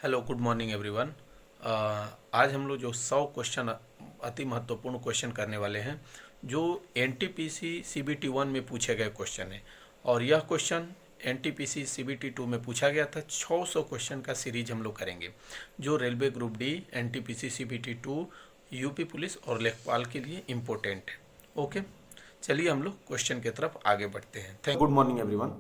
Hello good morning everyone. आज हम लोग जो 100 क्वेश्चन अति महत्वपूर्ण क्वेश्चन करने वाले हैं जो एनटीपीसी सीबीटी 1 में पूछे गए क्वेश्चन है। और यह क्वेश्चन एनटीपीसी सीबीटी 2 में पूछा गया था। 600 क्वेश्चन का सीरीज हम लोग करेंगे जो railway group D, NTPC CBT 2, UP police और लेखपाल के लिए इम्पोर्टेंट है। ओके, चलिए हम लोग क्वेश्चन की तरफ आगे बढ़ते हैं। Thank good morning everyone.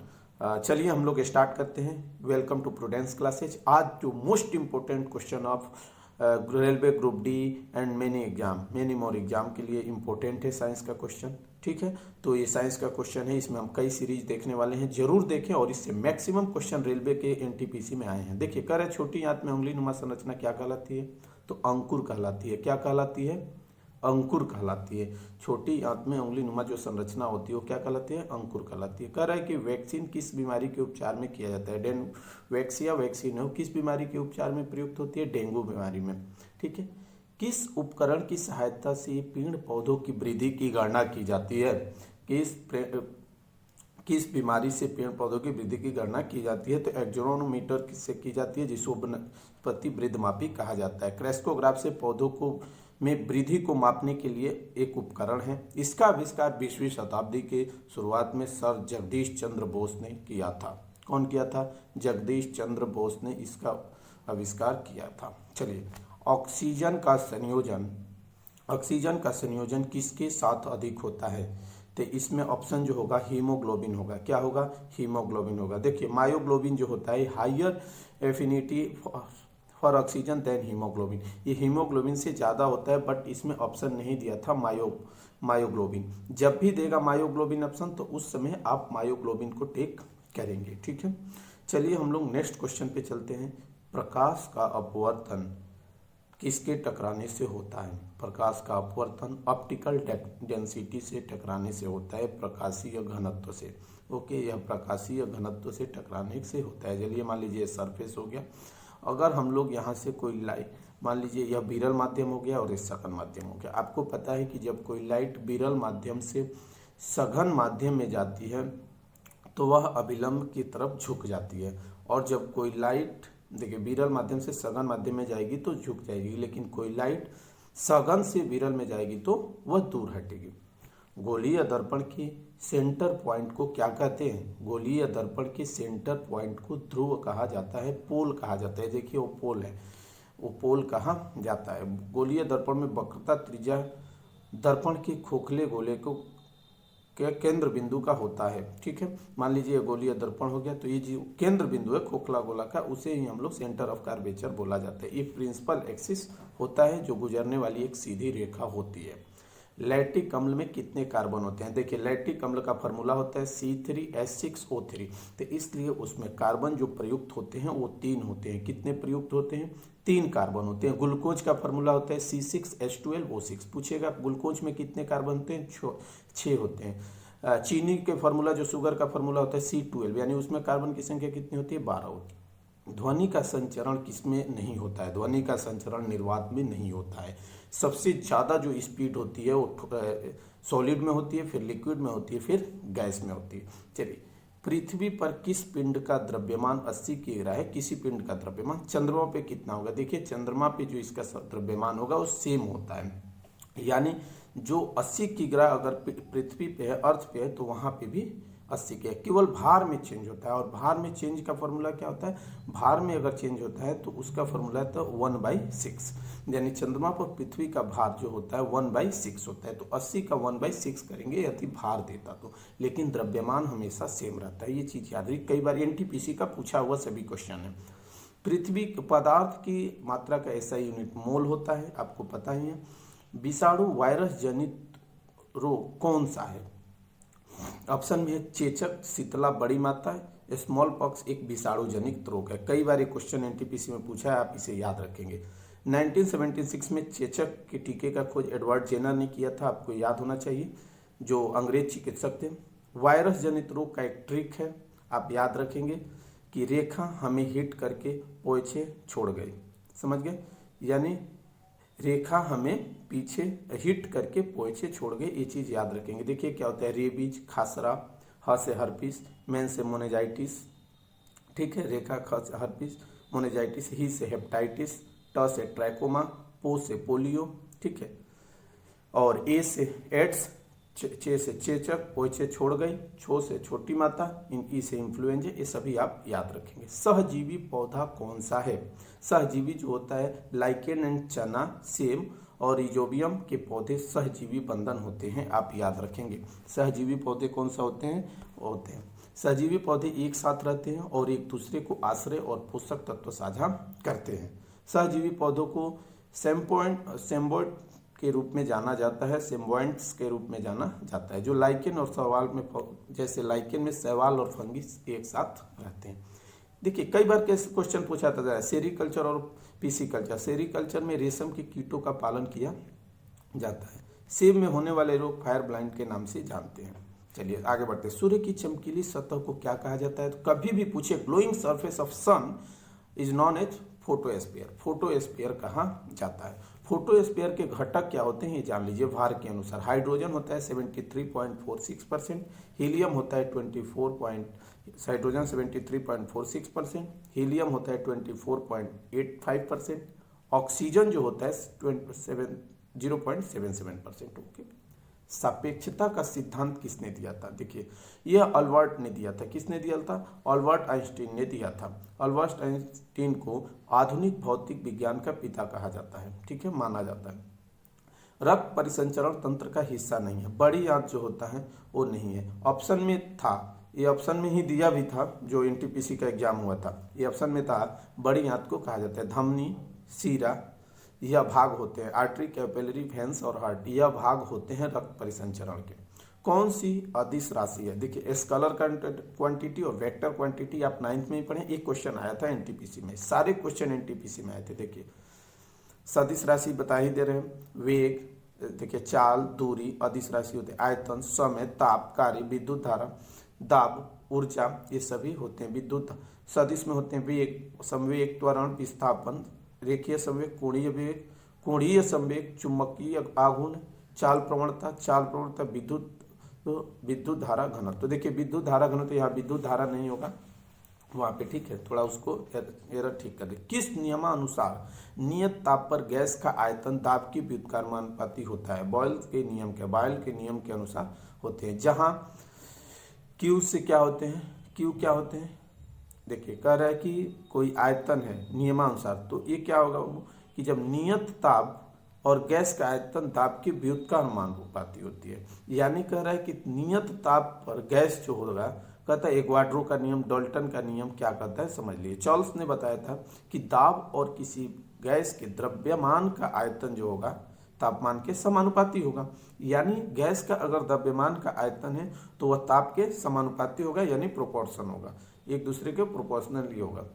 चलिए हम लोग स्टार्ट करते हैं। Welcome to prudence classes. आज जो most important question of railway group D and many more exam के लिए इम्पोर्टेंट है साइंस का क्वेश्चन। ठीक है, तो ये साइंस का क्वेश्चन है, इसमें हम कई सीरीज देखने वाले हैं, जरूर देखें। और इससे मैक्सिमम क्वेश्चन रेलवे के एनटीपीसी में आए हैं। देखिए, कह रहे छोटी आंत में उंगली नुमा संरचना क्या कहलाती है? तो अंकुर कहलाती है। क्या कहलाती है? अंकुर कहलाती है। छोटी आंत में उंगली नुमा जो संरचना होती है वो क्या कहलाती है? अंकुर कहलाती है। कह रहा है कि वैक्सीन किस बीमारी के उपचार में किया जाता है? वैक्सिया वैक्सीन है, किस बीमारी के उपचार में प्रयुक्त होती है? डेंगू बीमारी में। ठीक है, किस उपकरण की सहायता से पेड़ पौधों की वृद्धि की गणना की जाती है? किस बीमारी से पेड़ पौधों की वृद्धि की गणना की जाती है? तो एक्सोनोमीटर से की जाती है, जिसको वनस्पति वृद्धमापी कहा जाता है। क्रेस्कोग्राफ से पौधों को में वृद्धि को मापने के लिए एक उपकरण है। इसका आविष्कार 20वीं शताब्दी के शुरुआत में सर जगदीश चंद्र बोस ने किया था। कौन किया था? जगदीश चंद्र बोस ने इसका आविष्कार किया था। चलिए, ऑक्सीजन का संयोजन किसके साथ अधिक होता है? तो इसमें ऑप्शन जो होगा हीमोग्लोबिन होगा। क्या होगा? हीमोग्लोबिन होगा। देखिए, मायोग्लोबिन जो होता है higher affinity for oxygen than haemoglobin, ये हीमोग्लोबिन से ज़्यादा होता है, बट इसमें ऑप्शन नहीं दिया था मायोग्लोबिन। जब भी देगा मायोग्लोबिन ऑप्शन तो उस समय आप मायोग्लोबिन को टेक करेंगे। ठीक है, चलिए हम लोग नेक्स्ट क्वेश्चन पे चलते हैं। प्रकाश का अपवर्तन किसके टकराने से होता है? प्रकाश का अपवर्तन ऑप्टिकल डेंसिटी से टकराने से होता है, प्रकाशीय घनत्व से। ओके, यह प्रकाशीय घनत्व से टकराने से होता है। चलिए, मान लीजिए सरफेस हो गया। अगर हम लोग यहाँ से कोई लाइट, मान लीजिए यह विरल माध्यम हो गया और ये सघन माध्यम हो गया। आपको पता है कि जब कोई लाइट विरल माध्यम से सघन माध्यम में जाती है तो वह अभिलंब की तरफ झुक जाती है। और जब कोई लाइट, देखिए, विरल माध्यम से सघन माध्यम में जाएगी तो झुक जाएगी, लेकिन कोई लाइट सघन से विरल में जाएगी तो वह दूर हटेगी। गोलीय दर्पण के सेंटर पॉइंट को क्या कहते हैं? गोलीय दर्पण के सेंटर पॉइंट को ध्रुव कहा जाता है, पोल कहा जाता है। देखिए, वो पोल है, वो पोल कहा जाता है। गोलीय दर्पण में वक्रता त्रिज्या दर्पण के खोखले गोले को के केंद्र बिंदु का होता है। ठीक है, मान लीजिए गोलीय दर्पण हो गया, तो ये जो केंद्र बिंदु है खोखला गोला का, उसे ही हम लोग सेंटर ऑफ कर्वेचर बोला जाता है। ये प्रिंसिपल एक्सिस होता है जो गुजरने वाली एक सीधी रेखा होती है। लैक्टिक अम्ल में कितने कार्बन होते हैं? देखिए, लैक्टिक अम्ल का फॉर्मूला होता है C3H6O3। तो इसलिए उसमें कार्बन जो प्रयुक्त होते हैं वो 3 होते हैं। कितने प्रयुक्त होते हैं? 3 कार्बन होते हैं। ग्लूकोज का फॉर्मूला होता है C6H12O6। पूछेगा ग्लूकोज में कितने कार्बन होते हैं? 6 होते हैं। चीनी के फॉर्मूला, जो शुगर का फॉर्मूला होता है C12, यानी उसमें कार्बन की संख्या कितनी होती है? 12 होती है। ध्वनि का संचरण किसमें नहीं होता है? ध्वनि का संचरण निर्वात में नहीं होता है। सबसे ज़्यादा जो स्पीड होती है वो सॉलिड में होती है, फिर लिक्विड में होती है, फिर गैस में होती है। चलिए, पृथ्वी पर किस पिंड का द्रव्यमान 80 किग्रा है? किसी पिंड का द्रव्यमान चंद्रमा पे कितना होगा? देखिए, चंद्रमा पे जो इसका द्रव्यमान होगा वो सेम होता है, यानी जो 80 किग्रा अगर पृथ्वी पे है, अर्थ पे है, तो वहाँ पे भी 80 के। केवल भार में चेंज होता है। और भार में चेंज का फॉर्मूला क्या होता है? भार में अगर चेंज होता है तो उसका फॉर्मूला है तो 1/6, यानी चंद्रमा पर पृथ्वी का भार जो होता है 1/6 होता है। तो 80 का 1/6 करेंगे यदि भार देता तो, लेकिन द्रव्यमान हमेशा सेम रहता है। ये चीज़ याद रखिए, कई बार एनटीपीसी का पूछा हुआ सभी क्वेश्चन है। पृथ्वी पदार्थ की मात्रा का ऐसा यूनिट मोल होता है, आपको पता ही है। विषाणु वायरस जनित रोग कौन सा है? ऑप्शन में है चेचक, शीतला बड़ी माता है, स्मॉल पॉक्स एक विषाणु जनित रोग है। कई बार ये क्वेश्चन एनटीपीसी में पूछा है, आप इसे याद रखेंगे। 1976 में चेचक के टीके का खोज एडवर्ड जेनर ने किया था, आपको याद होना चाहिए, जो अंग्रेज चिकित्सक थे। वायरस जनित रोग का एक ट्रिक है, आप याद रखेंगे कि रेखा हमें हिट करके पोछे छोड़ गई। समझ गए? यानी रेखा हमें पीछे हिट करके पोछे छोड़ गए, ये चीज़ याद रखेंगे। देखिए क्या होता है, रेबीज, खासरा, ह से हर्पिस, मेन से मोनेजाइटिस। ठीक है, रेखा, ख से हर्पिस, मोनेजाइटिस, ही से हेपेटाइटिस, ट से ट्रैकोमा, पो से पोलियो, ठीक है, और ए से एड्स, चे से चेचक, ओ से छोड़ गई, छो से छोटी माता, ई से इन्फ्लुएंजा, ये सभी आप याद रखेंगे। सहजीवी पौधा कौन सा है? सहजीवी जो होता है लाइकेन एंड चना, सेम और इजोबियम के पौधे सहजीवी बंधन होते हैं, आप याद रखेंगे। सहजीवी पौधे कौन सा होते हैं? होते हैं सहजीवी पौधे एक साथ रहते हैं और एक दूसरे को आश्रय और पोषक तत्व साझा करते हैं। सहजीवी पौधों को सेम्बोइड के रूप में जाना जाता है, सिम्बोइड्स के रूप में जाना जाता है, जो लाइकेन और शैवाल में, जैसे लाइकेन में शैवाल और फंगिस एक साथ रहते हैं। देखिए कई बार कैसे क्वेश्चन पूछा जाता है, सेरीकल्चर और पिसिकल्चर। सेरीकल्चर में रेशम के कीटों का पालन किया जाता है। सेब में होने वाले रोग फायर ब्लाइंड के नाम से जानते हैं। चलिए आगे बढ़ते हैं। सूर्य की चमकीली सतह को क्या कहा जाता है? तो कभी भी पूछे, glowing surface of sun is known as photosphere. Photosphere कहा जाता है। फोटोस्फीयर के घटक क्या होते हैं ये जान लीजिए भार के अनुसार। हाइड्रोजन होता है 73.46%, हीलियम होता है 73.46%, हीलियम होता है 24.85%, ऑक्सीजन जो होता है 0.77%। ओके, सापेक्षता का सिद्धांत किसने दिया था? देखिए यह अल्बर्ट ने दिया था। किसने दिया था? अल्बर्ट आइंस्टीन ने दिया था। अल्बर्ट आइंस्टीन को आधुनिक भौतिक विज्ञान का पिता कहा जाता है, ठीक है, माना जाता है। रक्त परिसंचरण तंत्र का हिस्सा नहीं है। बड़ी आंत जो होता है वो नहीं है। ऑप्शन में था, ये ऑप्शन में ही दिया भी था, जो एनटीपीसी का एग्जाम हुआ था, ये ऑप्शन में था। बड़ी आंत को कहा जाता है धमनी, सीरा, यह भाग होते हैं आर्टरी, कैपिलरी, वेन्स और हार्ट, यह भाग होते हैं रक्त परिसंचरण के। कौन सी अदिश राशि है? देखिए स्केलर क्वांटिटी और वेक्टर क्वांटिटी आप 9th में ही पढ़े, एक क्वेश्चन आया था एनटीपीसी में, सारे क्वेश्चन एनटीपीसी में आए थे। देखिए सदिश राशि बता ही दे रहे हैं। वेग, देखिए चाल, दूरी, अदिश राशि होते हैं आयतन, समय, ताप, कार्य, विद्युत धारा, दाब, ऊर्जा, ये सभी होते हैं विद्युत। सदिश में होते हैं वेग, संवेग, त्वरण, विस्थापन, रेखीय संवेग, कोणीय वेग, कोणीय संवेग, चुंबकीय आघूर्ण, चाल प्रवणता, विद्युत धारा घनत्व। तो देखिए विद्युत धारा घनत्व, तो यहाँ विद्युत धारा नहीं होगा वहाँ पे, ठीक है, थोड़ा उसको एरर ठीक कर दे। किस नियमानुसार नियत ताप पर गैस का आयतन दाब की व्युत्क्रमानुपाती होता है? बॉयल के नियम के अनुसार होते हैं। जहाँ क्यू से क्या होते हैं, क्यू क्या होते हैं? देखिए कह रहा है कि कोई आयतन है नियमानुसार, तो ये क्या होगा कि जब नियत ताप और गैस का आयतन दाब की व्युत्क्रमानुपाती होती है। यानी कह रहा है कि नियत ताप पर गैस जो होगा, कहता है एवोगाड्रो का नियम, डाल्टन का नियम क्या कहता है समझ लिए। चार्ल्स ने बताया था कि दाब और किसी गैस के द्रव्यमान का आयतन जो होगा तापमान के समानुपाती होगा। यानी गैस का अगर द्रव्यमान का आयतन है तो वह ताप के समानुपाती होगा, यानी प्रोपोर्शन होगा, एक दूसरे के प्रोपोर्शनली होगा।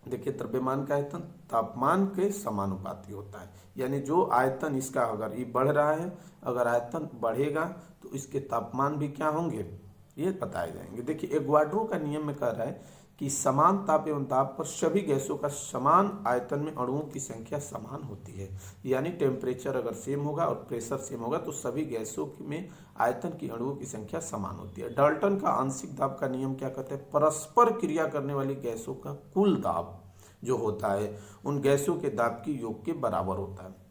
देखिए द्रव्यमान का आयतन तापमान के समानुपाती होता है, यानी जो आयतन इसका अगर ये बढ़ रहा है, अगर आयतन बढ़ेगा तो इसके तापमान भी क्या होंगे ये बताए जाएंगे। देखिए एवोगाड्रो का नियम में कह रहा है कि समान ताप एवं दाब पर सभी गैसों का समान आयतन में अणुओं की संख्या समान होती है। यानी टेम्परेचर अगर सेम होगा और प्रेशर सेम होगा तो सभी गैसों में आयतन की अणुओं की संख्या समान होती है। डाल्टन का आंशिक दाब का नियम क्या कहते हैं? परस्पर क्रिया करने वाली गैसों का कुल दाब जो होता है उन गैसों के दाब की योग के बराबर होता है।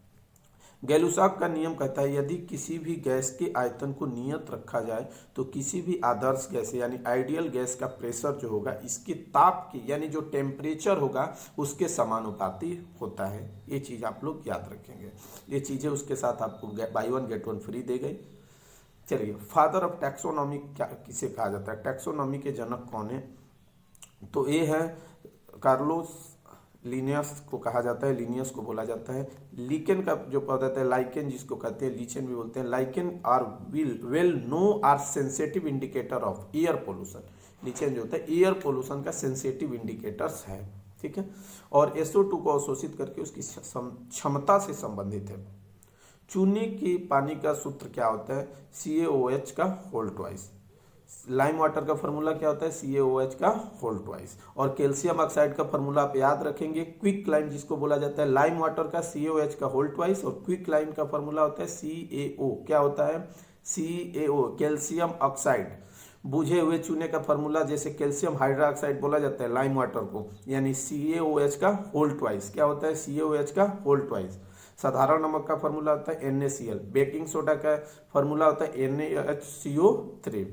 गैलुसाक का नियम कहता है यदि किसी भी गैस के आयतन को नियत रखा जाए तो किसी भी आदर्श गैस यानी आइडियल गैस का प्रेशर जो होगा इसके ताप की यानी जो टेम्परेचर होगा उसके समानुपाती होता है। ये चीज आप लोग याद रखेंगे। ये चीजें उसके साथ आपको buy one get one free दे गई। चलिए फादर ऑफ टैक्सोनॉमी क्या किसे कहा जाता है? टैक्सोनॉमी के जनक कौन है? तो ये है कार्लोस लिनियस को कहा जाता है, लिनियस को बोला जाता है। लीकेन का जो पौधा है लाइकेन जिसको कहते हैं, लीचेन भी बोलते हैं। Lichen are well known are sensitive indicator of air pollution. Lichen जो होता है एयर पोल्यूशन का सेंसिटिव इंडिकेटर्स है, ठीक है, और SO2 को अवशोषित करके उसकी क्षमता से संबंधित है। चूने के पानी का सूत्र क्या होता है? CaOH का होल ट्वाइस। लाइम वाटर का फार्मूला क्या होता है? CaOH का होल ट्वाइस। और कैल्शियम ऑक्साइड का फार्मूला आप याद रखेंगे, क्विक लाइम जिसको बोला जाता है। लाइम वाटर का CaOH का होल ट्वाइस और क्विक लाइम का फार्मूला होता है CaO। क्या होता है? CaO कैल्शियम ऑक्साइड बुझे हुए चूने का फॉर्मूला, जैसे कैल्शियम हाइड्रोक्साइड बोला जाता है लाइम वाटर को, यानी CaOH का होल ट्वाइस। क्या होता है? CaOH का होल ट्वाइस। साधारण नमक का फॉर्मूला होता है NaCl। बेकिंग सोडा का फॉर्मूला होता है NaHCO3,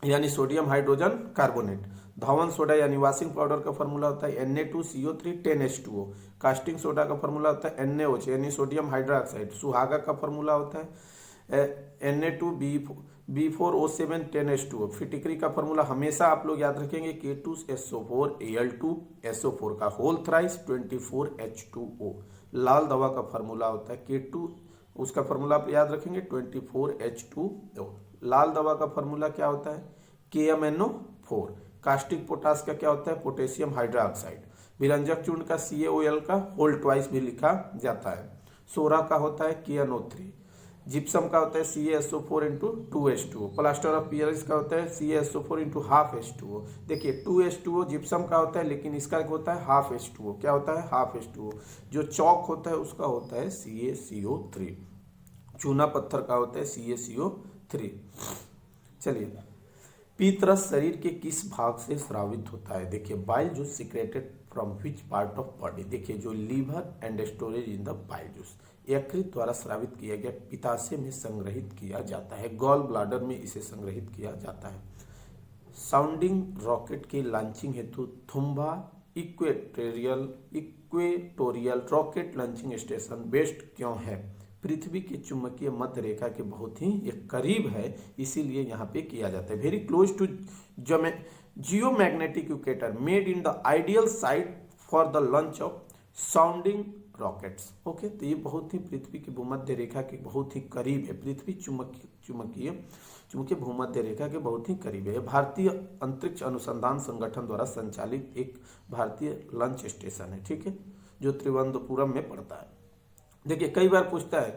यानी sodium hydrogen carbonate. Dhawan soda यानी वॉशिंग पाउडर का फॉर्मूला होता है Na2CO3 10H2O। कास्टिंग सोडा का फॉर्मूला होता है NaOH यानी सोडियम हाइड्रोक्साइड। सुहागा का फॉर्मूला होता है Na2B4O7 10H2O। फिटिकरी का फॉर्मूला हमेशा आप लोग याद रखेंगे K2SO4 Al2SO4 का होल थ्राइस 24H2O। लाल दवा का फॉर्मूला होता है K2, उसका फॉर्मूला आप याद रखेंगे 24H2O। लाल दवा का फॉर्मूला क्या होता है? KMNO4। कास्टिक पोटास का क्या होता है? Potassium hydroxide. विरंजक चूर्ण का CaOL का होल ट्वाइस भी लिखा जाता है। सोरा का होता है KNO3। जिप्सम का होता है CaSO4 into 2H2O। Plaster of Paris का होता है CaSO4 इंटू हाफ H2O। देखिए 2H2O जिप्सम का होता है, लेकिन इसका होता है हाफ H2O। क्या होता है? Half H2O। जो चौक होता है उसका होता है CaCO3। चूना पत्थर का होता है CaCO3। चलिए, पीतरस शरीर के किस भाग से स्रावित होता है? देखिए, bile juice secreted from which part of body? देखिए, जो liver and storage in the bile juice, यकृत द्वारा स्रावित किया गया पित्ताशय में संग्रहित किया जाता है। गॉल ब्लाडर में इसे संग्रहित किया जाता है। साउंडिंग रॉकेट के लॉन्चिंग हेतु Thumba equatorial rocket launching station best क्यों है? पृथ्वी के चुंबकीय मध्य रेखा के बहुत ही एक करीब है, इसीलिए यहाँ पे किया जाता है। Very close to geomagnetic equator made in the ideal site for the launch of sounding rockets. Okay, तो ये बहुत ही पृथ्वी की भूमध्य रेखा के बहुत ही करीब है। पृथ्वी चुंबकीय भूमध्य रेखा के बहुत ही करीब है। भारतीय अंतरिक्ष अनुसंधान संगठन द्वारा संचालित एक भारतीय लॉन्च स्टेशन है, ठीक है, जो त्रिवेंद्रपुरम में पड़ता है। देखिए, कई बार पूछता है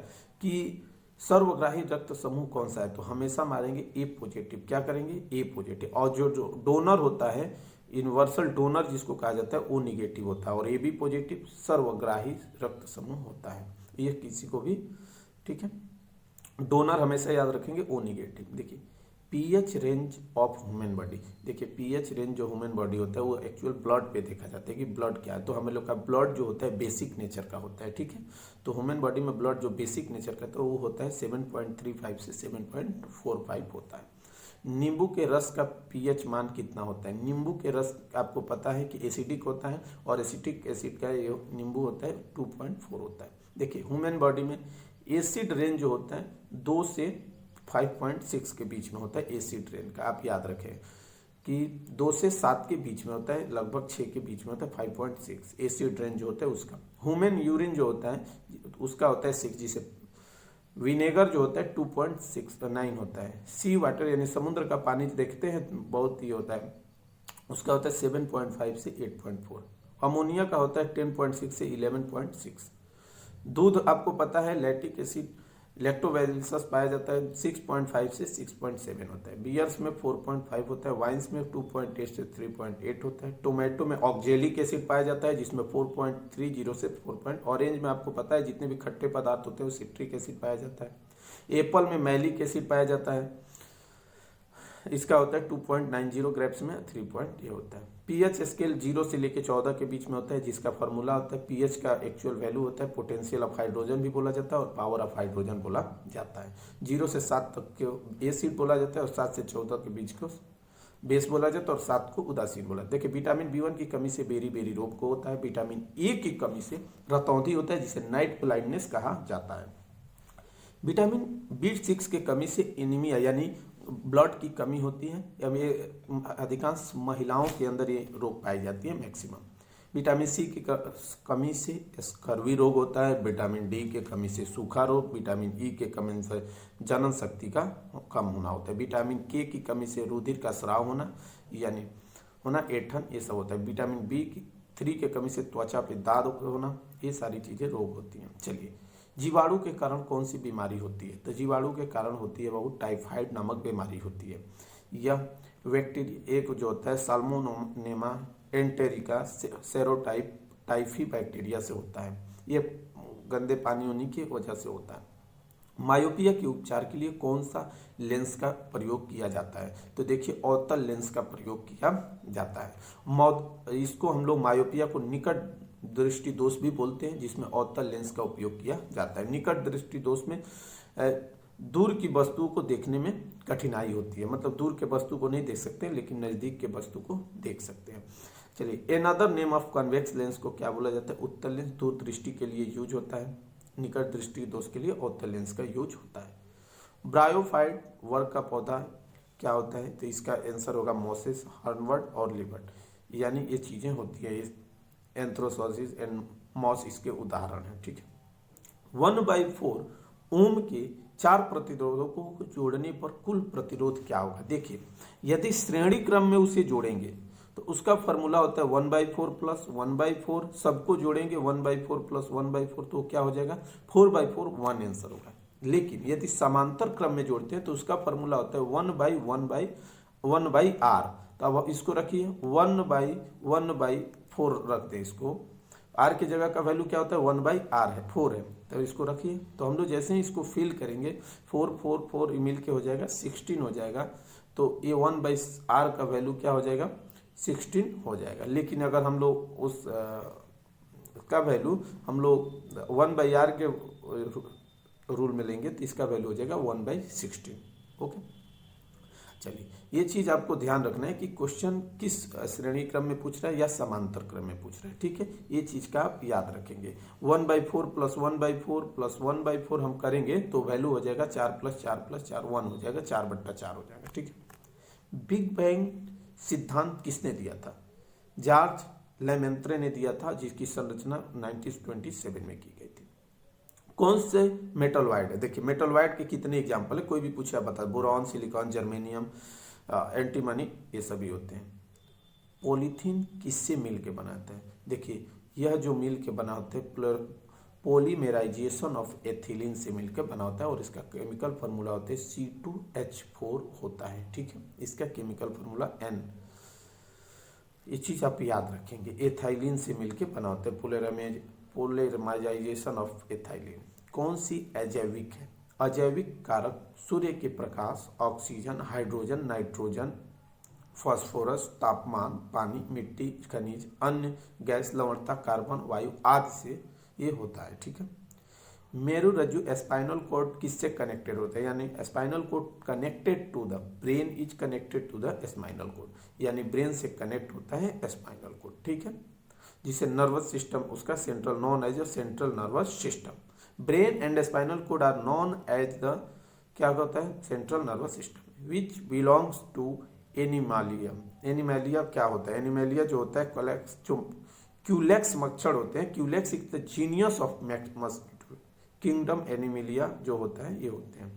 कि सर्वग्राही रक्त समूह कौन सा है, तो हमेशा मारेंगे A पॉजिटिव। क्या करेंगे? A positive. और जो डोनर होता है, यूनिवर्सल डोनर जिसको कहा जाता है, O निगेटिव होता है। और AB पॉजिटिव सर्वग्राही रक्त समूह होता है। ये किसी को भी, ठीक है, डोनर हमेशा याद रखेंगे O निगेटिव। देखिए, pH range of human body. देखिए, पीएच रेंज जो ह्यूमन बॉडी होता है वो एक्चुअल ब्लड पे देखा जाता है कि ब्लड क्या है। तो हमें लोग का ब्लड जो होता है बेसिक नेचर का होता है, ठीक है। तो ह्यूमन बॉडी में ब्लड जो बेसिक नेचर का तो वो होता है 7.35 से 7.45 होता है। नींबू के रस का पीएच मान कितना होता है? नींबू के रस आपको पता है कि एसिडिक होता है, और एसिटिक एसिड का ये नींबू होता है 2.4 होता है। देखिए, ह्यूमन बॉडी में एसिड रेंज जो होता है 2 से 5.6 के बीच में होता है। एसिड रेंज का आप याद रखें कि 2 से 7 के बीच में होता है, लगभग 6 के बीच में होता है 5.6 एसिड रेंज जो होता है उसका। ह्यूमन यूरिन जो होता है उसका होता है 6, जिसे विनेगर जो होता है 2.69 होता है। सी वाटर यानी समुद्र का पानी देखते हैं बहुत ही होता है, उसका होता है 7.5 से 8.4। अमोनिया का होता है 10.6 से 11.6। दूध आपको पता है लैक्टिक एसिड लैक्टोबैसिलस पाया जाता है 6.5 से 6.7 होता है। बियर्स में 4.5 होता है। वाइन्स में 2.8 से 3.8 होता है। टोमेटो में ऑक्जेलिक एसिड पाया जाता है जिसमें 4.30 से 4. ऑरेंज में आपको पता है जितने भी खट्टे पदार्थ होते हैं वो सिट्रिक एसिड पाया जाता है। एप्पल में मैलिक एसिड पाया जाता है, इसका होता है 2.90 ग्रेप्स में 3. ये होता है। पीएच स्केल 0 से लेकर 14 के बीच में होता है, जिसका फॉर्मूला होता है पीएच का एक्चुअल वैल्यू होता है पोटेंशियल ऑफ हाइड्रोजन भी बोला जाता है और पावर ऑफ हाइड्रोजन बोला जाता है। 0 से 7 तक के एसिड बोला जाता है और 7 से 14 के बीच को बेस बोला जाता है और 7 को उदासीन बोला जाता है। देखिए, विटामिन B1 की कमी से बेरी बेरी रोग को होता है। विटामिन ए की कमी से रतौंधी होता है जिसे नाइट ब्लाइंडनेस कहा जाता है। विटामिन B6 की कमी से एनीमिया यानी ब्लड की कमी होती है। अब ये अधिकांश महिलाओं के अंदर ये रोग पाई जाती है मैक्सिमम। विटामिन सी की कमी से स्कर्वी रोग होता है। विटामिन डी के कमी से सूखा रोग। विटामिन ई के कमी से जनन शक्ति का कम होना होता है। विटामिन के की कमी से रुधिर का स्राव होना यानी होना ऐंठन, ये सब होता है। विटामिन B3 के कमी से त्वचा पे दाग होना, ये सारी चीजें रोग होती हैं। चलिए, जीवाणु के कारण कौन सी बीमारी होती है? तो जीवाणु के कारण होती है बहुत टाइफाइड नामक बीमारी होती है। यह बैक्टीरिया एक जो होता है साल्मोनेमा एंटेरिका सेरोटाइप टाइफी बैक्टीरिया से होता है। ये गंदे पानी होने की वजह से होता है। मायोपिया के उपचार के लिए कौन सा लेंस का प्रयोग किया जाता है? तो देखिए अवतल लेंस का प्रयोग किया जाता है। इसको हम लोग मायोपिया को निकट दृष्टि दोष भी बोलते हैं, जिसमें अवतल लेंस का उपयोग किया जाता है। निकट दृष्टि दोष में दूर की वस्तुओं को देखने में कठिनाई होती है, मतलब दूर के वस्तु को नहीं देख सकते लेकिन नजदीक के वस्तु को देख सकते हैं। चलिए, another name of convex lens को क्या बोला जाता है? उत्तल लेंस दूर दृष्टि के लिए यूज होता है, निकट दृष्टि दोष के लिए अवतल लेंस का यूज होता है। ब्रायोफाइट वर्ग का पौधा क्या होता है? तो इसका आंसर होगा मोसेस, हर्नवर्ड और लिबर्ट, यानी ये चीजें होती है। एंथ्रोसोसिस एंड मॉस इसके उदाहरण है। ठीक है। 1/4 ओम के 4 प्रतिरोधकों को जोड़ने पर कुल प्रतिरोध क्या होगा? देखिए, यदि श्रेणी क्रम में उसे जोड़ेंगे तो उसका फॉर्मूला होता है 1/4 प्लस 1/4, सबको जोड़ेंगे 1/4 प्लस 1/4 तो क्या हो जाएगा? 4/4, 1 आंसर होगा। लेकिन यदि समांतर क्रम में जोड़ते हैं तो उसका फॉर्मूला होता है 1/1/1/r। तो अब इसको रखिए 1/1/4 रखते हैं इसको, आर की जगह का वैल्यू क्या होता है? 1/r है, 4 है, तो इसको रखिए। तो हम लोग जैसे ही इसको फिल करेंगे 4 4 4 मिल के हो जाएगा 16 हो जाएगा। तो ये 1/r का वैल्यू क्या हो जाएगा? 16 हो जाएगा। लेकिन अगर हम लोग उस का वैल्यू हम लोग 1/r के रूल में लेंगे तो इसका वैल्यू हो जाएगा 1/16। ओके, चलिए, ये चीज आपको ध्यान रखना है कि क्वेश्चन किस श्रेणी क्रम में पूछ रहा है या समांतर क्रम में पूछ रहा है। ठीक है, ये चीज का आप याद रखेंगे। 1/4 प्लस 1/4 प्लस 1/4 हम करेंगे तो वैल्यू हो जाएगा 4 प्लस 4 प्लस 4, 1 हो जाएगा, 4/4 हो जाएगा। ठीक है। बिग बैंग सिद्धांत किसने दिया था? जॉर्ज लेमेंत्रे ने दिया था, जिसकी संरचना 1927 में की गई थी। कौन से मेटल वाइड है? देखिए, मेटल वाइड के कितने एग्जाम्पल है, कोई भी पूछा बता, बोरॉन, सिलिकॉन, जर्मेनियम, एंटीमनी, ये सभी होते हैं। पॉलीथीन किससे मिल के बनाते हैं? देखिए, यह जो मिल के बना होते हैं पॉलीमेराइजेशन ऑफ एथिलीन से मिलकर बना होता है और इसका केमिकल फार्मूला होता है C2H4 होता है। ठीक है, इसका केमिकल फार्मूला N। ये चीज आप याद रखेंगे, एथाइलिन से मिलकर बना होता है पोलेराइजेशन ऑफ एथाइलिन। कौन सी अजैविक है? अजैविक कारक सूर्य के प्रकाश, ऑक्सीजन, हाइड्रोजन, नाइट्रोजन, फास्फोरस, तापमान, पानी, मिट्टी, खनिज, अन्य गैस, लवणता, कार्बन, वायु आदि से ये होता है। ठीक है। मेरु रज्जु स्पाइनल कॉर्ड किससे कनेक्टेड होता है? यानी spinal cord connected to the brain is connected to the spinal cord, यानी ब्रेन से कनेक्ट होता है स्पाइनल कॉर्ड। ठीक है, जिसे नर्वस सिस्टम उसका central known as central nervous system. Brain and spinal cord are known as the क्या होता है? Central nervous system which belongs to animalia. Animalia क्या होता है? एनिमालिया जो होता है क्यूलेक्स मच्छर होते हैं। Culex is the genius of mosquito kingdom. Animalia जो होता है ये होते हैं।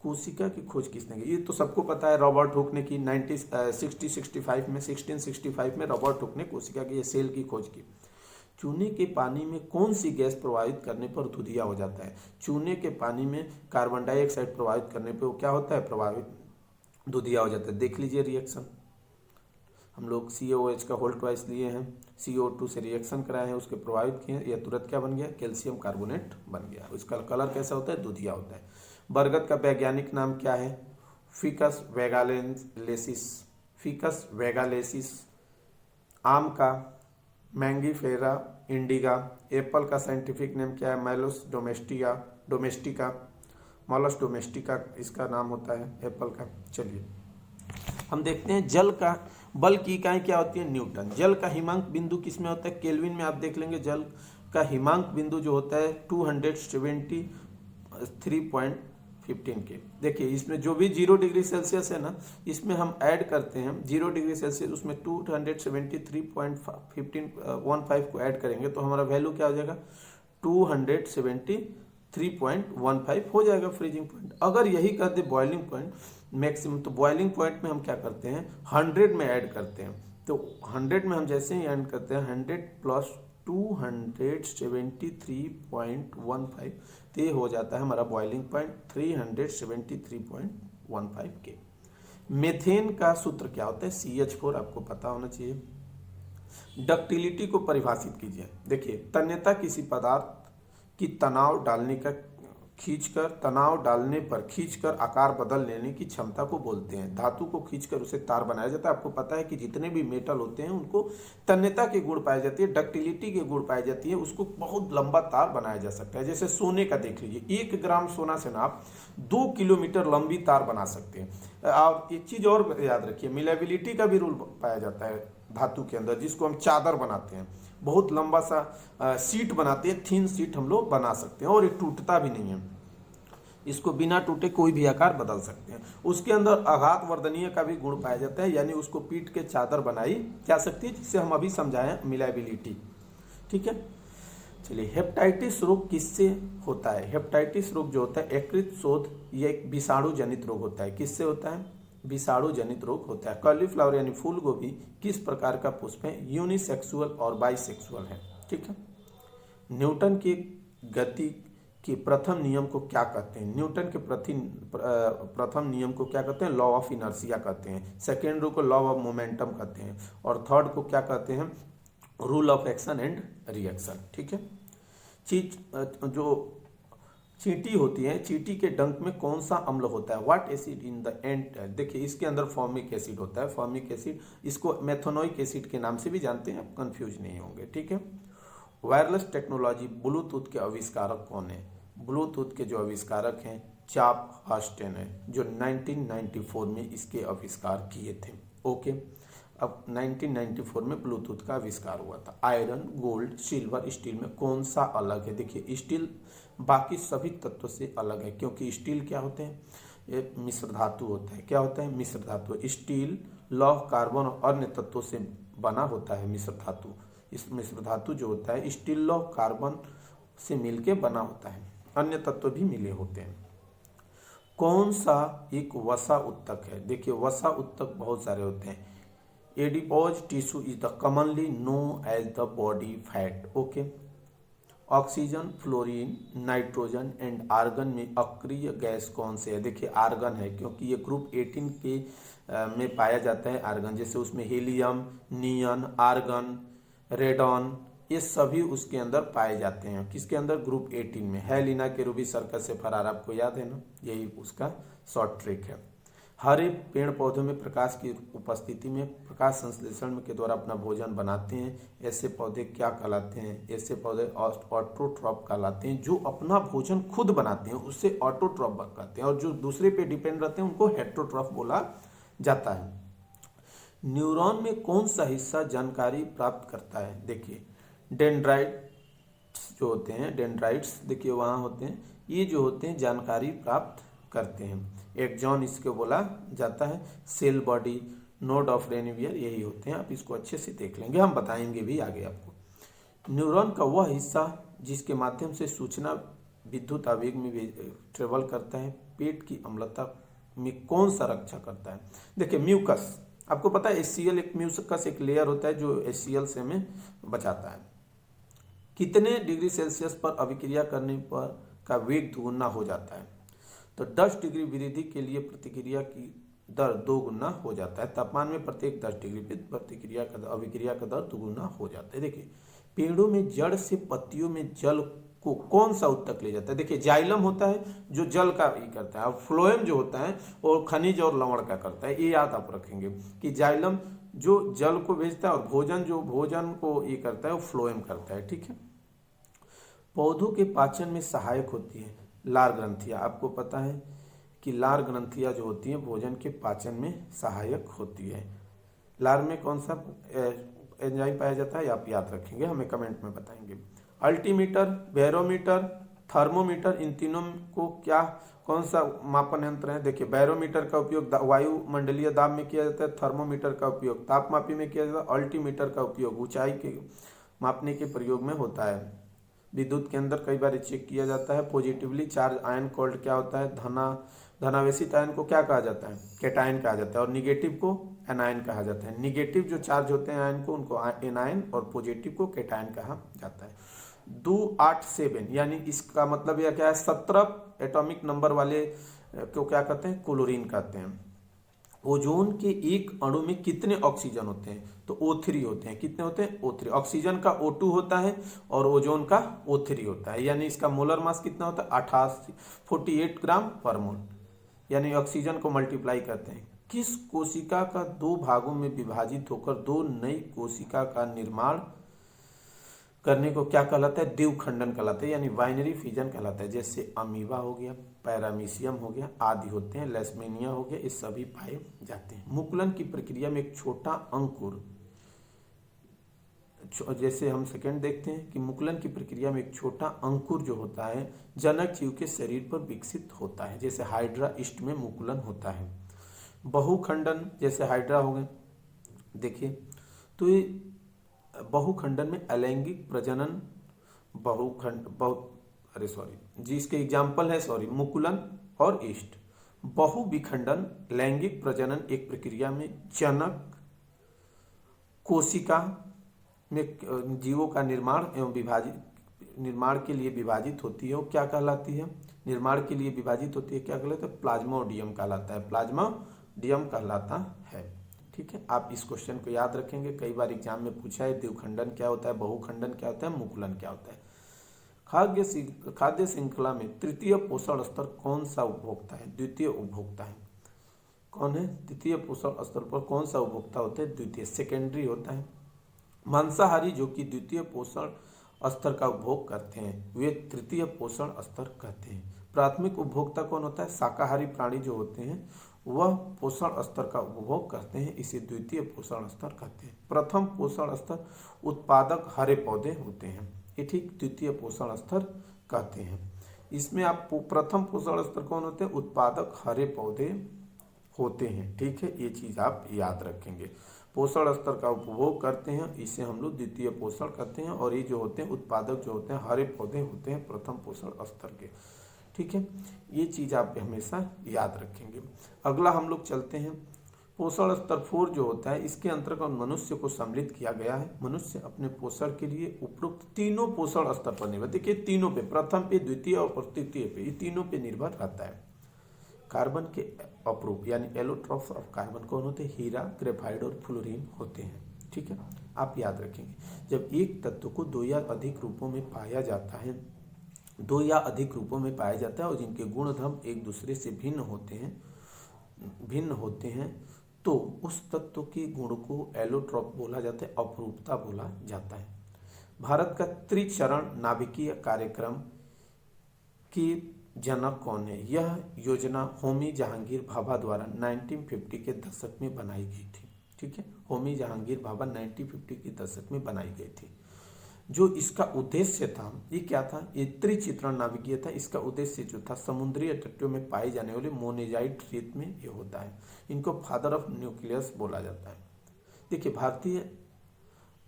कोशिका की खोज किसने की? ये तो सबको पता है, रॉबर्ट हुक ने की 1665 में रॉबर्ट हुक ने कोशिका की सेल की खोज की। चूने के पानी में कौन सी गैस प्रवाहित करने पर धुधिया हो जाता है? चूने के पानी में कार्बन डाइऑक्साइड प्रवाहित करने पर वो क्या होता है? प्रभावित धुधिया हो जाता है। देख लीजिए रिएक्शन, हम लोग COH का होल ट्वाइस लिए हैं, CO2 से रिएक्शन कराए हैं, उसके प्रभावित किए हैं, यह तुरंत क्या बन गया? कैल्शियम कार्बोनेट बन गया। इसका कलर कैसा होता है? दूधिया होता है। बरगद का वैज्ञानिक नाम क्या है? फिकस वेगालेसिस। फिकस वेगालेसिस। आम का मैंगीफेरा इंडिका। एप्पल का साइंटिफिक नेम क्या है? मैलोस डोमेस्टिका। मॉलस डोमेस्टिका इसका नाम होता है एप्पल का। चलिए, हम देखते हैं जल का बल की इकाई क्या होती है? न्यूटन। जल का हिमांक बिंदु किस में होता है? केल्विन में। आप देख लेंगे जल का हिमांक बिंदु जो होता है 273.15 के। देखिए, इसमें जो भी 0 डिग्री सेल्सियस है ना, इसमें हम ऐड करते हैं 0 डिग्री सेल्सियस, उसमें 273.15 को ऐड करेंगे तो हमारा वैल्यू क्या हो जाएगा? 273.15 हो जाएगा फ्रीजिंग पॉइंट। अगर यही कर दे बॉइलिंग पॉइंट मैक्सिमम, तो बॉइलिंग पॉइंट में हम क्या करते हैं? 100 में ऐड करते हैं। तो 100 में हम जैसे ही ऐड करते हैं 100 प्लस 273.15, तो ये हो जाता है हमारा बॉइलिंग पॉइंट 373.15 के। मेथेन का सूत्र क्या होता है? CH4 आपको पता होना चाहिए। डक्टिलिटी को परिभाषित कीजिए। देखिए, तन्यता किसी पदार्थ की तनाव डालने का खींचकर तनाव डालने पर खींचकर आकार बदल लेने की क्षमता को बोलते हैं। धातु को खींचकर उसे तार बनाया जाता है। आपको पता है कि जितने भी मेटल होते हैं उनको तन्यता के गुण पाई जाती है, डक्टिलिटी के गुण पाई जाती है, उसको बहुत लंबा तार बनाया जा सकता है। जैसे सोने का देख लीजिए, 1 ग्राम सोना से ना आप 2 किलोमीटर लंबी तार बना सकते हैं। आप एक चीज और याद रखिए, मिलेबिलिटी का भी रूल पाया जाता है धातु के अंदर, जिसको हम चादर बनाते हैं, बहुत लंबा सा सीट बनाते हैं, थिन सीट हम लोग बना सकते हैं और ये टूटता भी नहीं है। इसको बिना टूटे कोई भी आकार बदल सकते हैं। उसके अंदर आघात वर्धनीय का भी गुण पाया जाता है, यानी उसको पीट के चादर बनाई जा सकती है, जिससे हम अभी समझाएं मिलेबिलिटी। ठीक है, चलिए हेपेटाइटिस रोग किससे होता है? हेपेटाइटिस रोग जो होता है यकृत शोथ, ये एक विषाणु जनित रोग होता है। किससे होता है? विषाणु जनित रोग होता है। कॉलीफ्लावर यानी फूल गोभी किस प्रकार का पुष्प है? यूनिसेक्सुअल और बाइसेक्सुअल है। ठीक है, न्यूटन की गति के प्रथम नियम को क्या कहते हैं? न्यूटन के प्रथम नियम को क्या कहते हैं? लॉ ऑफ इनर्शिया कहते हैं। सेकेंड को लॉ ऑफ मोमेंटम कहते हैं और थर्ड को क्या कहते हैं? Rule of action and reaction. ठीक है, जो चींटी होती है, चींटी के डंक में कौन सा अम्ल होता है? व्हाट एसिड इन द एंट? देखिए इसके अंदर फॉर्मिक एसिड होता है। फॉर्मिक एसिड, इसको मेथनोइक एसिड के नाम से भी जानते हैं, आप कंफ्यूज नहीं होंगे। ठीक है, वायरलेस टेक्नोलॉजी ब्लूटूथ के आविष्कारक कौन है? ब्लूटूथ के जो आविष्कारक हैं चार्ल्स हस्टन है, जो 1994 में इसके आविष्कार किए थे। ओके, अब 1994 में ब्लूटूथ का आविष्कार हुआ था। आयरन, गोल्ड, सिल्वर, स्टील में कौन सा अलग है? देखिए स्टील बाकी सभी तत्वों से अलग है, क्योंकि स्टील क्या होते हैं? ये मिश्र धातु होता है। क्या होता है? मिश्र धातु। स्टील लौह, कार्बन और अन्य तत्वों से बना होता है मिश्र धातु। इस मिश्र धातु जो होता है स्टील, लौह, कार्बन से मिलके बना होता है, अन्य तत्व भी मिले होते हैं। कौन सा एक वसा उत्तक है? देखिए वसा उत्तक बहुत सारे होते हैं। Adipose tissue is the commonly known as the body fat. Okay, oxygen, fluorine, nitrogen and argon में अक्रिय गैस कौन से है? देखिए आर्गन है, क्योंकि ये ग्रुप 18 के में पाया जाता है आर्गन। जैसे उसमें हीलियम, नियन, आर्गन, रेडॉन, ये सभी उसके अंदर पाए जाते हैं। किसके अंदर? ग्रुप 18 में। हेलिना के रूबी सर्कस से फरार, आपको याद है ना, यही उसका शॉर्ट ट्रिक है। हरे पेड़ पौधों में प्रकाश की उपस्थिति में प्रकाश संश्लेषण के द्वारा अपना भोजन बनाते हैं, ऐसे पौधे क्या कहलाते हैं? ऐसे पौधे ऑटोट्रॉफ कहलाते हैं। जो अपना भोजन खुद बनाते हैं उससे ऑटोट्रॉफ कहते हैं, और जो दूसरे पे डिपेंड रहते हैं उनको हेटेरोट्रॉफ बोला जाता है। न्यूरॉन में कौन सा हिस्सा जानकारी प्राप्त करता है? देखिए डेंड्राइट्स जो होते हैं, डेंड्राइट्स देखिए वहाँ होते हैं, ये जो होते हैं जानकारी प्राप्त करते हैं। एक्सॉन इसको बोला जाता है। सेल बॉडी, नोड ऑफ रेनिवियर, यही होते हैं। आप इसको अच्छे से देख लेंगे, हम बताएंगे भी आगे आपको। न्यूरॉन का वह हिस्सा जिसके माध्यम से सूचना विद्युत आवेग में ट्रेवल करता है, पेट की अम्लता में कौन सा रक्षा करता है? देखिए म्यूकस, आपको पता है HCl एक म्यूकस एक लेयर होता है जो HCl से हमें बचाता है। कितने डिग्री सेल्सियस पर अभिक्रिया करने पर का वेग दुगुना हो जाता है? तो 10 डिग्री वृद्धि के लिए प्रतिक्रिया की दर 2 गुना हो जाता है। तापमान में प्रत्येक 10 डिग्री प्रतिक्रिया का अभिक्रिया का दर 2 गुना हो जाता है। देखिए पेड़ों में जड़ से पत्तियों में जल को कौन सा उत्तक ले जाता है? देखिए जाइलम होता है जो जल का ये करता है, और फ्लोएम जो होता है वो खनिज और लवण का करता है। ये याद आप रखेंगे कि जाइलम जो जल को भेजता है और भोजन को ये करता है वो फ्लोएम करता है। ठीक है, पौधों के पाचन में सहायक होती है लार ग्रंथियां। आपको पता है कि लार ग्रंथियां जो होती हैं भोजन के पाचन में सहायक होती है। लार में कौन सा एंजाइम पाया जाता है आप याद रखेंगे, हमें कमेंट में बताएंगे। अल्टीमीटर, बैरोमीटर, थर्मोमीटर, इन तीनों को क्या कौन सा मापन यंत्र है? देखिए बैरोमीटर का उपयोग वायुमंडलीय दाब में किया जाता है, थर्मोमीटर का उपयोग तापमापी में किया जाता है, अल्टीमीटर का उपयोग ऊंचाई के मापने के प्रयोग में होता है। विद्युत के अंदर कई बार चेक किया जाता है। पॉजिटिवली चार्ज आयन कॉल्ड क्या होता है? धनावेशित आयन को क्या कहा जाता है? कैटायन कहा जाता है, और निगेटिव को एनायन कहा जाता है। निगेटिव जो चार्ज होते हैं आयन को उनको एनायन और पॉजिटिव को कैटायन कहा जाता है। 287 यानी इसका मतलब यह क्या है? 17 एटॉमिक नंबर वाले को क्या कहते हैं? क्लोरीन कहते हैं। ओजोन के एक अणु में कितने ऑक्सीजन होते हैं? तो O3 होते हैं। कितने होते हैं? O3। ऑक्सीजन का O2 होता है और ओजोन का O3 होता है, यानी इसका मोलर मास कितना होता है? 48 ग्राम पर मोल, यानी ऑक्सीजन को मल्टीप्लाई करते हैं। किस कोशिका का दो भागों में विभाजित होकर दो नई कोशिका का निर्माण करने को क्या कहलाता है? द्विखंडन कहलाता है, यानी बाइनरी फिजन कहलाता है। जैसे अमीबा हो गया, पैरामीशियम हो गया आदि होते हैं, लेशमेनिया हो गया, ये सभी पाए जाते हैं। मुकुलन की प्रक्रिया में एक छोटा अंकुर, जैसे हम सेकंड देखते हैं कि मुकुलन की प्रक्रिया में एक छोटा अंकुर जो होता है जनक जीव के शरीर पर विकसित होता है, जैसे हाइड्रा ईस्ट में मुकुलन होता है। बहुखंडन जैसे हाइड्रा हो गए, देखिए तो ये बहुखंडन में अलैंगिक प्रजनन इसके एग्जाम्पल है मुकुलन और ईस्ट। बहुविखंडन लैंगिक प्रजनन एक प्रक्रिया में जनक कोशिका में जीवों का निर्माण एवं निर्माण के लिए विभाजित होती है, वो क्या कहलाती है? निर्माण के लिए विभाजित होती है, क्या कहलाता है? प्लाज्मोडियम कहलाता है, प्लाज्मोडियम कहलाता है। ठीक है, आप इस क्वेश्चन को याद रखेंगे, कई बार एग्जाम में पूछा है द्विखंडन क्या होता है, बहुखंडन क्या होता है, मुकुलन क्या होता है। खाद्य श्रृंखला में तृतीय पोषण स्तर कौन सा उपभोक्ता है? द्वितीय उपभोक्ता है। कौन है? द्वितीय पोषण स्तर पर कौन सा उपभोक्ता होता है? द्वितीय, सेकेंडरी होता है। मांसाहारी जो कि द्वितीय पोषण स्तर का उपभोग करते हैं वे तृतीय पोषण स्तर कहते हैं। प्राथमिक उपभोक्ता कौन होता है? शाकाहारी प्राणी जो होते हैं वह पोषण स्तर का उपभोग करते हैं, इसे द्वितीय पोषण स्तर कहते हैं। प्रथम पोषण स्तर उत्पादक हरे पौधे होते हैं, ये ठीक द्वितीय पोषण स्तर कहते हैं। इसमें आप प्रथम पोषण स्तर कौन होते हैं? उत्पादक हरे पौधे होते हैं। ठीक है, ये चीज आप याद रखेंगे। पोषण स्तर का उपभोग करते हैं, इसे हम लोग द्वितीय पोषण कहते हैं, और ये जो होते हैं उत्पादक जो होते हैं हरे पौधे होते हैं प्रथम पोषण स्तर के। ठीक है, ये चीज आप हमेशा याद रखेंगे। अगला हम लोग चलते हैं पोषण स्तर 4 जो होता है, इसके अंतर्गत मनुष्य को सम्मिलित किया गया है। मनुष्य अपने पोषण के लिए उपरोक्त तीनों पोषण स्तर पर निर्भर, देखिए तीनों पे, प्रथम पे, द्वितीय और तृतीय पे, ये तीनों पे निर्भर रहता है। कार्बन के अपरूप यानी एलोट्रॉप्स ऑफ कार्बन कौन होते हैं? हीरा, ग्रेफाइट और फ्लोरीन होते हैं। ठीक है, आप याद रखेंगे। जब एक तत्व को दो या अधिक रूपों में पाया जाता है, दो या अधिक रूपों में पाया जाता है और जिनके गुण धर्म एक दूसरे से भिन्न होते हैं तो उस तत्व के गुण को एलोट्रॉप बोला जाता है, अपरूपता बोला जाता है। भारत का त्रिचरण नाभिकीय कार्यक्रम की जनक कौन है? यह योजना होमी जहांगीर भाभा द्वारा 1950 के दशक में बनाई गई थी। ठीक है, होमी जहांगीर भाभा 1950 के दशक में बनाई गई थी। जो इसका उद्देश्य था, ये क्या था? ये त्रिचित्रण नाभिकीय था। इसका उद्देश्य जो था समुद्री तटों में पाई जाने वाले मोनेजाइट रेत में ये होता है, इनको फादर ऑफ न्यूक्लियस बोला जाता है। देखिए, भारतीय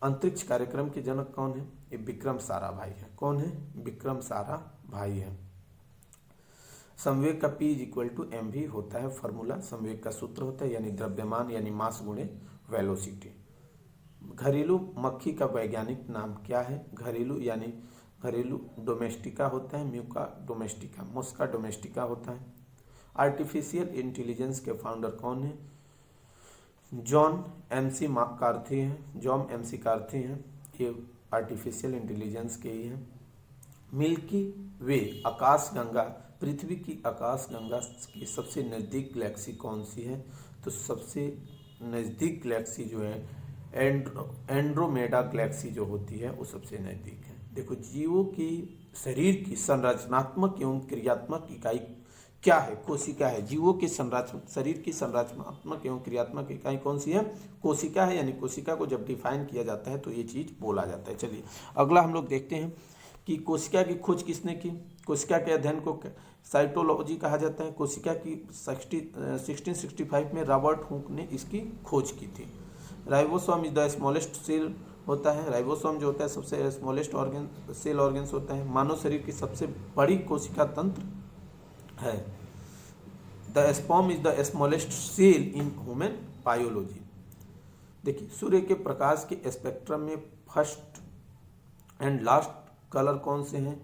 अंतरिक्ष कार्यक्रम के जनक कौन है? ये विक्रम साराभाई है। कौन है? विक्रम साराभाई है। संवेग का P = mv होता है फॉर्मूला, संवेग का सूत्र होता है, यानी द्रव्यमान यानी मास गुणे वेलोसिटी। घरेलू मक्खी का वैज्ञानिक नाम क्या है? घरेलू यानी घरेलू डोमेस्टिका होता है, म्यूका डोमेस्टिका, मुस्का डोमेस्टिका होता है। आर्टिफिशियल इंटेलिजेंस के फाउंडर कौन है? जॉन MC कार्थी हैं। जॉन MC कार्थी हैं, ये आर्टिफिशियल इंटेलिजेंस के ही हैं। मिल्की वे आकाशगंगा, पृथ्वी की आकाशगंगा की सबसे नज़दीक गैलेक्सी कौन सी है? तो सबसे नज़दीक गैलेक्सी जो है एंड्रोमेडा गैलेक्सी जो होती है वो सबसे नज़दीक है। देखो, जीवों की शरीर की संरचनात्मक एवं क्रियात्मक इकाई क्या है? कोशिका है। जीवों के शरीर की संरचनात्मक एवं क्रियात्मक इकाई कौन सी है? कोशिका है, यानी कोशिका को जब डिफाइन किया जाता है तो ये चीज बोला जाता है। चलिए अगला हम लोग देखते हैं कि कोशिका की खोज किसने की? कोशिका के अध्ययन को साइटोलॉजी कहा जाता है। कोशिका की 1665 में रॉबर्ट हुक ने इसकी खोज की थी। Ribosome is the smallest cell होता है। राइबोसोम जो होता है सबसे स्मॉलेस्ट सेल ऑर्गन्स होता है। मानव शरीर की सबसे बड़ी कोशिका तंत्र है। The sperm is the smallest cell in human biology. देखिए, सूर्य के प्रकाश के स्पेक्ट्रम में फर्स्ट एंड लास्ट कलर कौन से हैं?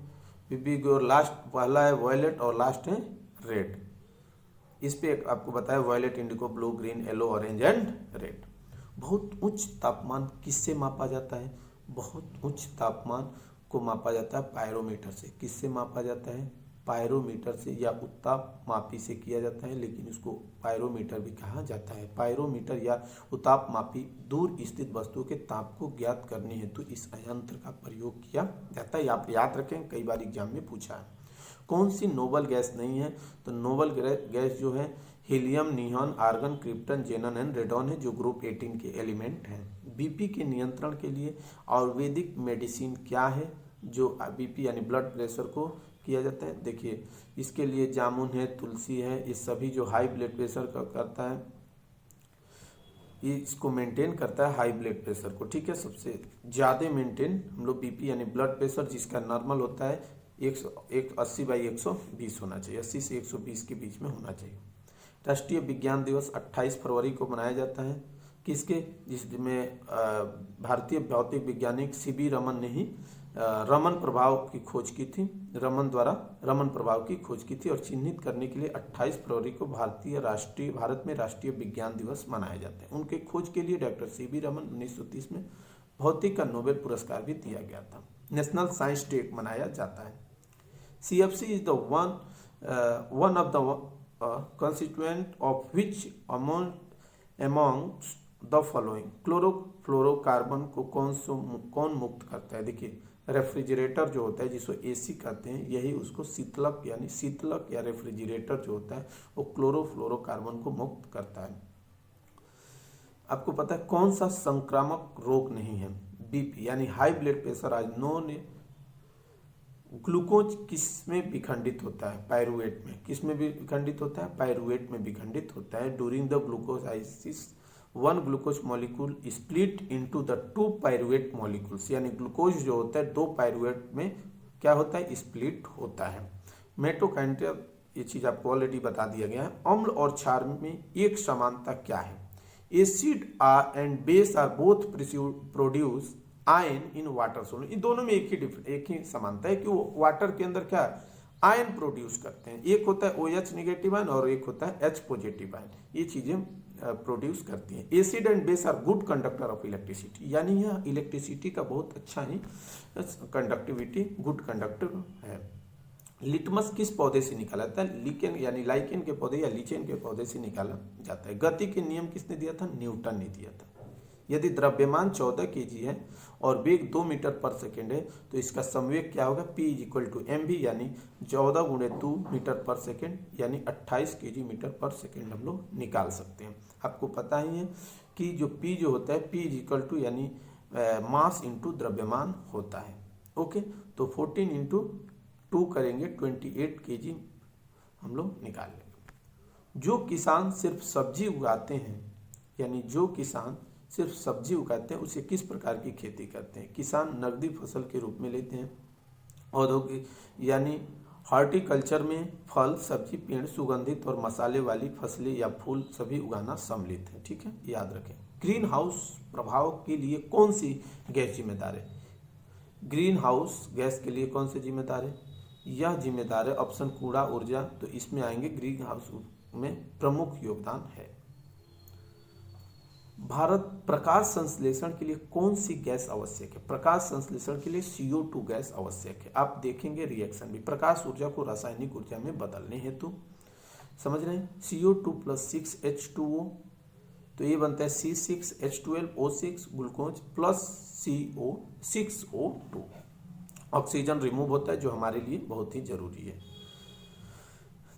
लास्ट पहला है वॉयलेट और लास्ट है रेड। इस पे आपको बताया violet, indigo, blue, green, yellow, orange and red. बहुत उच्च तापमान किससे मापा जाता है? बहुत उच्च तापमान को मापा जाता है पायरोमीटर से। किससे मापा जाता है? पायरोमीटर से या उत्ताप मापी से किया जाता है, लेकिन उसको पायरोमीटर भी कहा जाता है। पायरोमीटर या उत्ताप मापी दूर स्थित वस्तु के ताप को ज्ञात करने हेतु इस यंत्र का प्रयोग किया जाता है। आप याद रखें, कई बार एग्जाम में पूछा है। कौन सी नोबल गैस नहीं है? तो नोबल गैस जो है helium, neon, argon, krypton, xenon and radon है, जो ग्रुप 18 के एलिमेंट हैं। बीपी के नियंत्रण के लिए आयुर्वेदिक मेडिसिन क्या है जो बीपी यानी ब्लड प्रेशर को किया जाता है? देखिए, इसके लिए जामुन है, तुलसी है, ये सभी जो हाई ब्लड प्रेशर का करता है, ये इसको मेंटेन करता है हाई ब्लड प्रेशर को। ठीक है, सबसे ज़्यादा मेंटेन हम लोग बीपी यानी ब्लड प्रेशर जिसका नॉर्मल होता है 80/120 होना चाहिए, 80 से 120 के बीच में होना चाहिए। राष्ट्रीय विज्ञान दिवस 28 फरवरी को मनाया जाता है। किसके? जिसमें भारतीय भौतिक वैज्ञानिक सीवी रमन ने ही रमन प्रभाव की खोज की थी। रमन द्वारा रमन प्रभाव की खोज की थी और चिन्हित करने के लिए 28 फरवरी को भारत में राष्ट्रीय विज्ञान दिवस मनाए जाते हैं। उनके खोज के लिए डॉक्टर सीवी रमन 1930 में भौतिक का नोबेल पुरस्कार भी दिया गया था। नेशनल साइंस डे मनाया जाता है। CFC is the one of the constituent of which amongst the following chlorofluorocarbon को कौन मुक्त करता है? देखिए, रेफ्रिजरेटर जो होता है जिसको AC कहते हैं, यही उसको शीतलक या रेफ्रिजरेटर जो होता है वो क्लोरोफ्लोरोकार्बन को मुक्त करता है। आपको पता है कौन सा संक्रामक रोग नहीं है? बीपी यानी हाई ब्लड प्रेशर आज नोन है। ग्लूकोज किस में विखंडित होता है? पायरुवेट में। किस में भी विखंडित होता है? पायरुवेट में विखंडित होता है। During the glycolysis one glucose molecule split into the 2 pyruvate molecules, यानी ग्लूकोज जो होता है 2 पायरुवेट में क्या होता है? स्प्लिट होता है। मिटोकॉन्ड्रिया, ये चीज आपको ऑलरेडी बता दिया गया है। अम्ल और क्षार में एक समानता क्या है? Acid and base are both produce ion इन वाटर सोल्यूशन। इन दोनों में एक ही समानता है कि वो वाटर के अंदर क्या आयन प्रोड्यूस करते हैं। एक होता है OH नेगेटिव आयन और एक होता है H पॉजिटिव आयन, ये चीजें प्रोड्यूस करती हैं। Acid and base are good conductor of electricity, यानी यह इलेक्ट्रिसिटी का बहुत अच्छा ही कंडक्टिविटी, गुड कंडक्टर है। लिटमस किस पौधे से निकाला जाता है? लिकेन यानी लाइकेन के पौधे या लीचेन के पौधे से निकाला जाता है। गति के नियम किसने दिया था? न्यूटन ने दिया था। यदि द्रव्यमान 14 kg है और वेग 2 मीटर पर सेकेंड है तो इसका संवेग क्या होगा? P = mv, यानी 14 × 2 मीटर पर सेकेंड यानी 28 kg मीटर पर सेकेंड हम लोग निकाल सकते हैं। आपको पता ही है कि जो P जो होता है P = यानी मास इंटू द्रव्यमान होता है। ओके, तो 14 × 2 करेंगे 28 kg हम लोग निकाल लेंगे। जो किसान सिर्फ सब्जी उगाते हैं, यानी जो किसान सिर्फ सब्जी उगाते हैं उसे किस प्रकार की खेती करते हैं? किसान नकदी फसल के रूप में लेते हैं। औद्योगिक यानी हॉर्टिकल्चर में फल, सब्जी, पेड़, सुगंधित और मसाले वाली फसलें या फूल सभी उगाना सम्मिलित है। ठीक है, याद रखें। ग्रीन हाउस प्रभाव के लिए कौन सी गैस जिम्मेदार है? ग्रीन हाउस गैस के लिए कौन सी जिम्मेदार है? यह जिम्मेदार है ऑप्शन कूड़ा ऊर्जा, तो इसमें आएंगे ग्रीन हाउस में प्रमुख योगदान है। भारत प्रकाश संश्लेषण के लिए कौन सी गैस आवश्यक है? प्रकाश संश्लेषण के लिए CO2 गैस आवश्यक है। आप देखेंगे रिएक्शन भी प्रकाश ऊर्जा को रासायनिक ऊर्जा में बदलने हेतु, समझ रहे हैं? CO2 + 6H2O, तो ये बनता है C6H12O6 glucose plus CO6O2। Oxygen remove होता है जो हमारे लिए बहुत ही जरूरी है।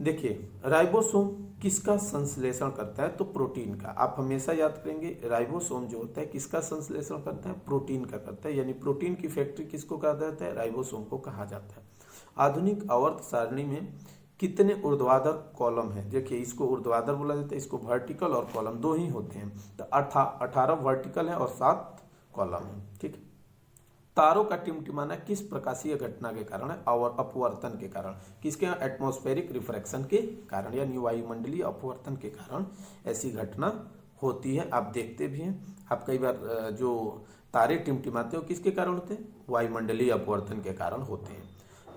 देखिए, राइबोसोम किसका संश्लेषण करता है? तो प्रोटीन का। आप हमेशा याद करेंगे राइबोसोम जो होता है किसका संश्लेषण करता है? प्रोटीन का करता है, यानी प्रोटीन की फैक्ट्री किसको कहा जाता है? राइबोसोम को कहा जाता है। आधुनिक आवर्त सारणी में कितने ऊर्ध्वाधर कॉलम है? देखिए, इसको ऊर्ध्वाधर बोला जाता है, इसको वर्टिकल और कॉलम 2 ही होते हैं। तो 18 वर्टिकल है और 7 कॉलम है। ठीक है। तारों का टिमटिमाना किस प्रकाशीय घटना के कारण है? और अपवर्तन के कारण। किसके? एटमॉस्फेरिक रिफ्रैक्शन के कारण, यानी वायुमंडलीय अपवर्तन के कारण ऐसी घटना होती है। आप देखते भी हैं, आप कई बार जो तारे टिमटिमाते हो किसके कारण होते हैं? वायुमंडलीय अपवर्तन के कारण होते हैं।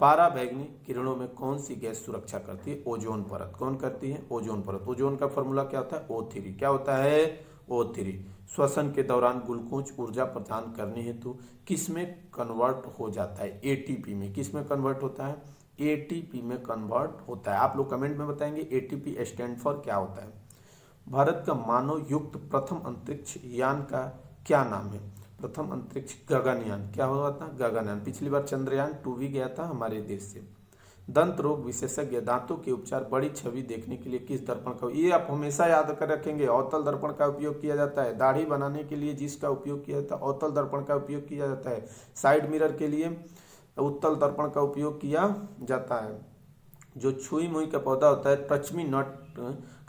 पराबैंगनी किरणों में कौन सी गैस सुरक्षा करती है? ओजोन परत। कौन करती है? ओजोन परत। ओजोन का फॉर्मूला क्या होता है? O3। क्या होता है? O3। श्वसन के दौरान ग्लूकोज ऊर्जा प्रदान करने हेतु किस में कन्वर्ट हो जाता है? एटीपी में। किस में कन्वर्ट होता है? एटीपी में कन्वर्ट होता है। आप लोग कमेंट में बताएंगे एटीपी स्टैंड फॉर क्या होता है। भारत का मानव युक्त प्रथम अंतरिक्ष यान का क्या नाम है? प्रथम अंतरिक्ष गगनयान। क्या हुआ था? गगनयान। पिछली बार चंद्रयान 2 भी गया था हमारे देश से। दंत रोग विशेषज्ञ दांतों के उपचार बड़ी छवि देखने के लिए किस दर्पण का, ये आप हमेशा याद कर रखेंगे, अवतल दर्पण का उपयोग किया जाता है। दाढ़ी बनाने के लिए जिसका उपयोग किया जाता है अवतल दर्पण का उपयोग किया जाता है। साइड मिरर के लिए उत्तल दर्पण का उपयोग किया जाता है। जो छुई मुई का पौधा होता है टच मी नॉट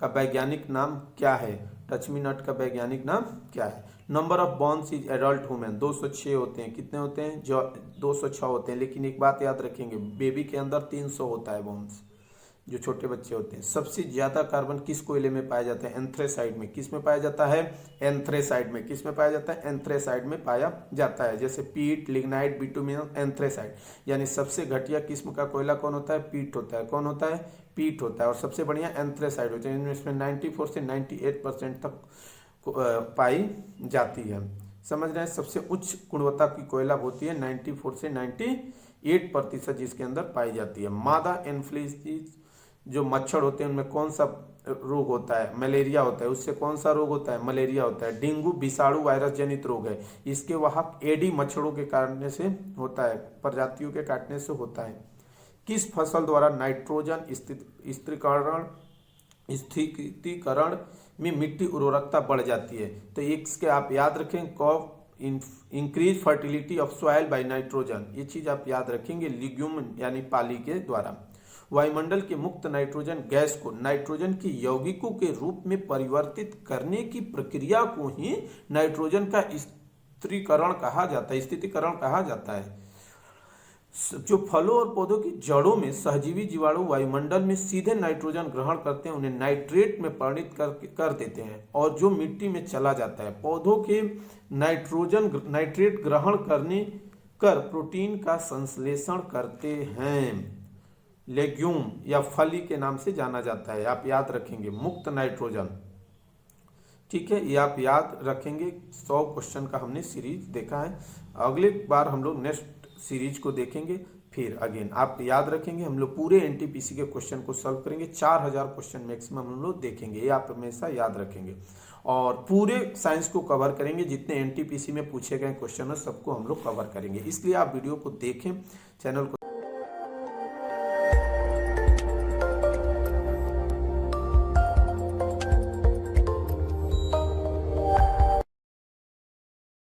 का वैज्ञानिक नाम क्या है? टच मी नॉट का वैज्ञानिक नाम क्या है? Number of bones is adult women 206 होते हैं। कितने होते हैं? जो 206 होते हैं। लेकिन एक बात याद रखेंगे, बेबी के अंदर 300 होता है बोन्स, जो छोटे बच्चे होते हैं। सबसे ज्यादा कार्बन किस कोयले में पाया जाता है? एंथ्रेसाइड में। किस में पाया जाता है? एंथ्रेसाइड में। किस में पाया जाता है? एंथ्रेसाइड में पाया जाता है। जैसे पीट, लिग्नाइट, बिटुमिनस, एंथ्रेसाइड। यानी सबसे घटिया किस्म का कोयला कौन होता है? पीट होता है। कौन होता है? पीट होता है। और सबसे बढ़िया एंथ्रेसाइड होता है। इसमें 94 से 98% तक पाई जाती है। समझ रहे हैं? सबसे उच्च गुणवत्ता की कोयला होती है 94 से 98% जिसके अंदर पाई जाती है। मादा एन्फ्लुएंजा जो मच्छर होते हैं उनमें कौन सा रोग होता है? मलेरिया होता है। उससे कौन सा रोग होता है? मलेरिया होता है। डेंगू विषाणु वायरस जनित रोग है। इसके वाहक एडी मच्छरों के काटने से होता है, प्रजातियों के काटने से होता है। किस फसल द्वारा नाइट्रोजन स्थिरीकरण में मिट्टी उर्वरकता बढ़ जाती है? तो इसके आप याद रखें, cough increase fertility of soil by nitrogen. ये चीज आप याद रखेंगे, लिग्यूम यानी पाली के द्वारा। वायुमंडल के मुक्त नाइट्रोजन गैस को नाइट्रोजन के यौगिकों के रूप में परिवर्तित करने की प्रक्रिया को ही नाइट्रोजन का स्थिरीकरण कहा जाता है, स्थिरीकरण कहा जाता है। जो फलों और पौधों की जड़ों में सहजीवी जीवाणु वायुमंडल में सीधे नाइट्रोजन ग्रहण करते हैं, उन्हें नाइट्रेट में परिणत कर देते हैं। और जो मिट्टी में चला जाता है, पौधों के नाइट्रेट ग्रहण करने कर प्रोटीन का संश्लेषण करते हैं। लेग्यूम या फली के नाम से जाना जाता है। आप याद रखेंगे मुक्त नाइट्रोजन। ठीक है, ये आप याद रखेंगे। 100 क्वेश्चन का हमने सीरीज देखा है। अगले बार हम लोग नेक्स्ट सीरीज को देखेंगे। फिर अगेन आप याद रखेंगे, हम लोग पूरे एनटीपीसी के क्वेश्चन को सॉल्व करेंगे। 4000 क्वेश्चन मैक्सिमम हम लोग देखेंगे, ये आप हमेशा याद रखेंगे। और पूरे साइंस को कवर करेंगे, जितने एनटीपीसी में पूछे गए क्वेश्चन है सबको हम लोग कवर करेंगे। इसलिए आप वीडियो को देखें, चैनल को